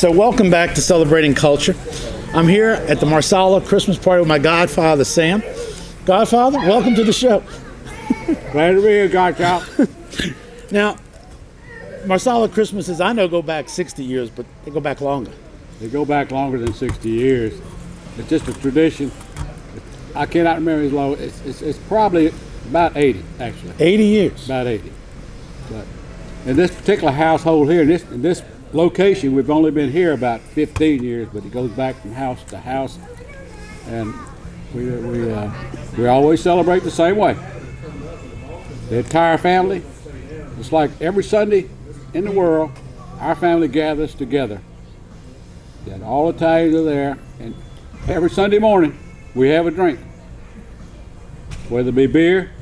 So welcome back to Celebrating Culture. I'm here at the Marsala Christmas party with my godfather, Sam. Godfather, welcome to the show. Glad to be here, Godchild. Now, Marsala Christmases, I know, go back 60 years, but they go back longer. They go back longer than 60 years. It's just a tradition. I cannot remember as long. It's probably about 80, actually. 80 years. About 80. But in this particular household here, in this location, we've only been here about 15 years, but it goes back from house to house, and we always celebrate the same way. The entire family, it's like every Sunday in the world, our family gathers together. And all Italians are there, and every Sunday morning we have a drink, whether it be beer,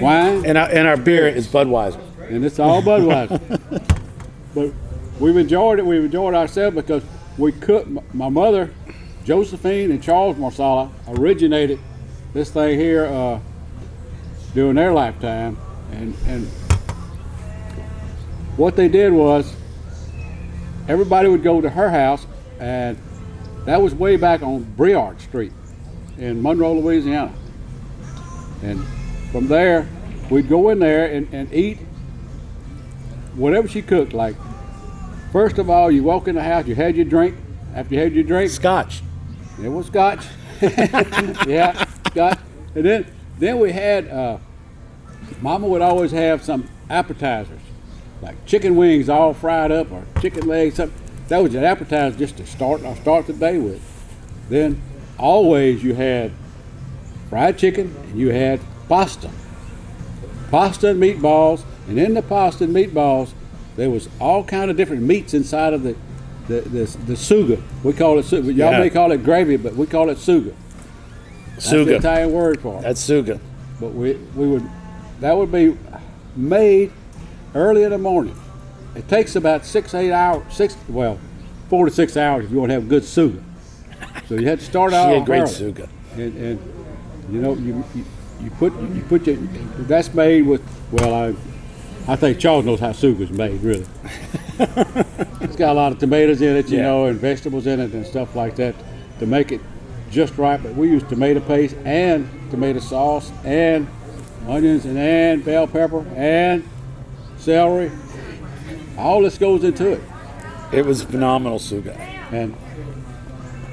wine, And our beer is Budweiser. and it's all Budweiser. But we've enjoyed it. We've enjoyed ourselves because we cooked. My mother, Josephine and Charles Marsala, originated this thing here during their lifetime, and what they did was everybody would go to her house, and that was way back on Briard Street in Monroe, Louisiana. And from there, we'd go in there and eat whatever she cooked. Like, first of all, you walk in the house, you had your drink. After you had your drink, Scotch. it was scotch. Yeah, scotch. And then we had, Mama would always have some appetizers, like chicken wings all fried up or chicken legs. Something. That was an appetizer just to start the day with. Then always you had fried chicken and you had pasta and meatballs. And in the pasta and meatballs, there was all kind of different meats inside of the suga. We call it suga. Y'all may call it gravy, but we call it suga. That's the Italian word for it. That's suga. But that would be made early in the morning. It takes about 4 to 6 hours if you want to have good suga. So you had to start out She had great early. suga. And you know you put your, that's made with, well, I think Charles knows how suga's made, really. It's got a lot of tomatoes in it, you know, and vegetables in it and stuff like that to make it just right. But we use tomato paste and tomato sauce and onions and bell pepper and celery. All this goes into it. It was phenomenal suga. And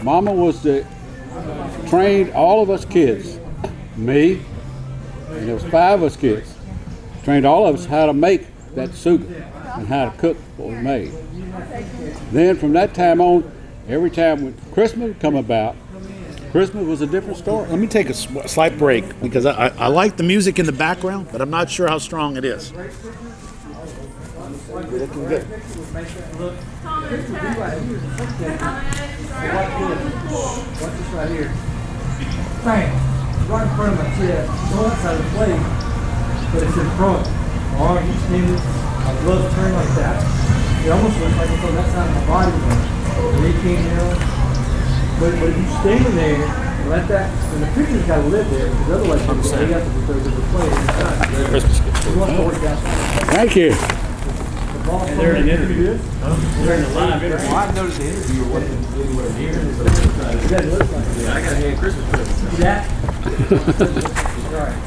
Mama was trained all of us kids, me, and there was 5 of us kids, trained all of us how to make that suga and how to cook what was made. Then from that time on, every time when Christmas would come about, Christmas was a different story. Let me take a slight break because I like the music in the background, but I'm not sure how strong it is. You're looking good. Watch this right here. Bang. Right in front of my chest. On that side of the plate, but it's in front. My arms extended, my gloves turned like that. It almost looks like it's on that side of my body. And it came down. But if you stand there and let that, and the picture's got to live there, because otherwise you have to put the plate inside. Christmas gift. You want to work out. Thank you. And they're in an interview. They're in a live interview. Well, I've noticed the interview wasn't anywhere near. That looks like it. I got a hand Christmas present. See that? All right.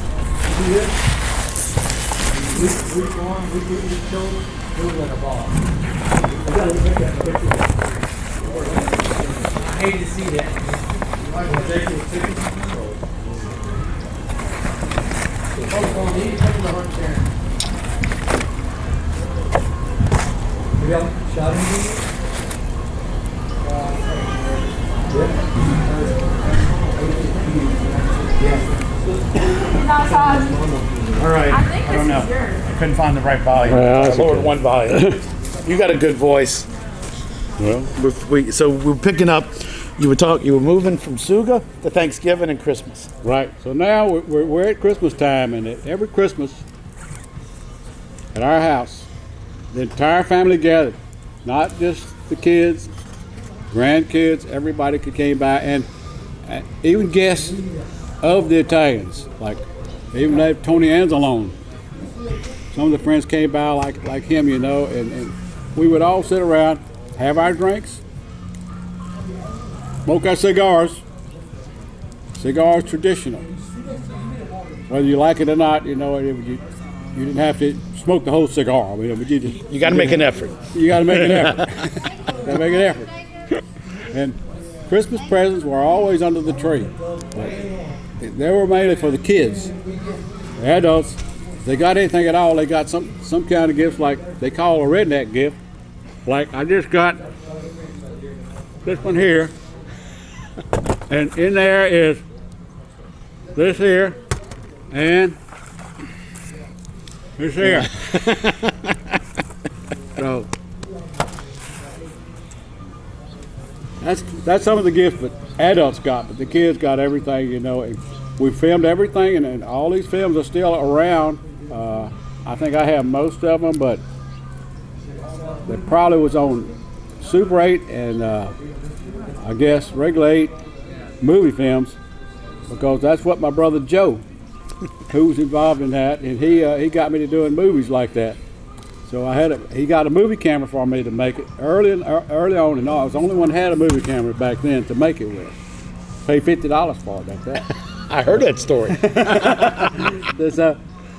See this? Week one, week two, it was like a ball. I gotta look at that picture. I hate to see that. Focus on these, focus on the heart Sharon. We got shot in All right. I think I don't this know. is yours. I couldn't find the right volume. Well, I that's lowered okay. one volume. You got a good voice. Well, So we're picking up. You were moving from Suga to Thanksgiving and Christmas. right. So now we're at Christmas time, and every Christmas at our house, the entire family gathered, not just the kids, grandkids, everybody came by, and even guests of the Italians, like even that Tony Anzalone. Some of the friends came by like him, you know, and we would all sit around have our drinks, smoke our cigars. Cigars traditional. Whether you like it or not, you know, you didn't have to smoke the whole cigar. But You got to make an effort. You got to make an effort. Got to make an effort. And Christmas presents were always under the tree. They were mainly for the kids. The adults, if they got anything at all, they got some kind of gift, like they call a redneck gift. Like I just got this one here, and in there is this here and this here. So that's some of the gifts that adults got, but the kids got everything, you know. And we filmed everything, and all these films are still around. I think I have most of them, but they probably was on Super 8 and I guess regular 8 movie films, because that's what my brother Joe, who was involved in that, and he got me to doing movies like that. So he got a movie camera for me to make it early on, and I was the only one that had a movie camera back then to make it with. Paid $50 for it like that. I heard that story.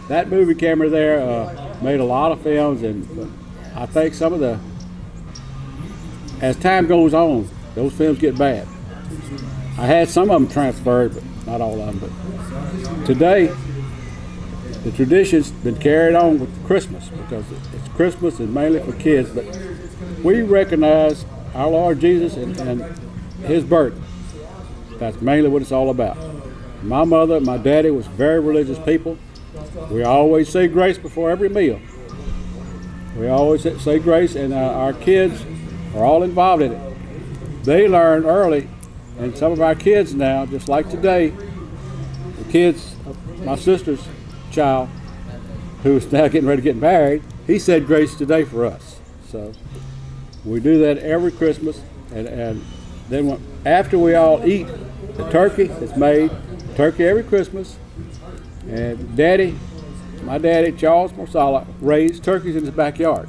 That movie camera there made a lot of films, and I think as time goes on, those films get bad. I had some of them transferred, but not all of them. But today, the tradition's been carried on with Christmas, because it's Christmas and mainly for kids. But we recognize our Lord Jesus and His birth. That's mainly what it's all about. My mother and my daddy was very religious people. We always say grace before every meal. We always say grace, and our kids are all involved in it. They learn early, and some of our kids now, just like today, the kids, my sister's child, who's now getting ready to get married, he said grace today for us. So we do that every Christmas, and then after we all eat the turkey that's made, turkey every Christmas, and my daddy, Charles Marsala, raised turkeys in his backyard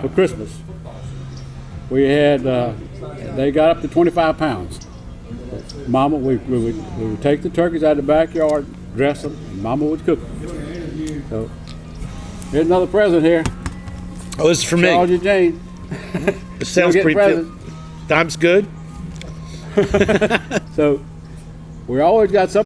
for Christmas. We had, they got up to 25 pounds. Mama, we would take the turkeys out of the backyard, dress them, and Mama would cook them. So, here's another present here. Oh, this is for me. Charles and Jane. It sounds pretty good. Time's good. So, we always got something.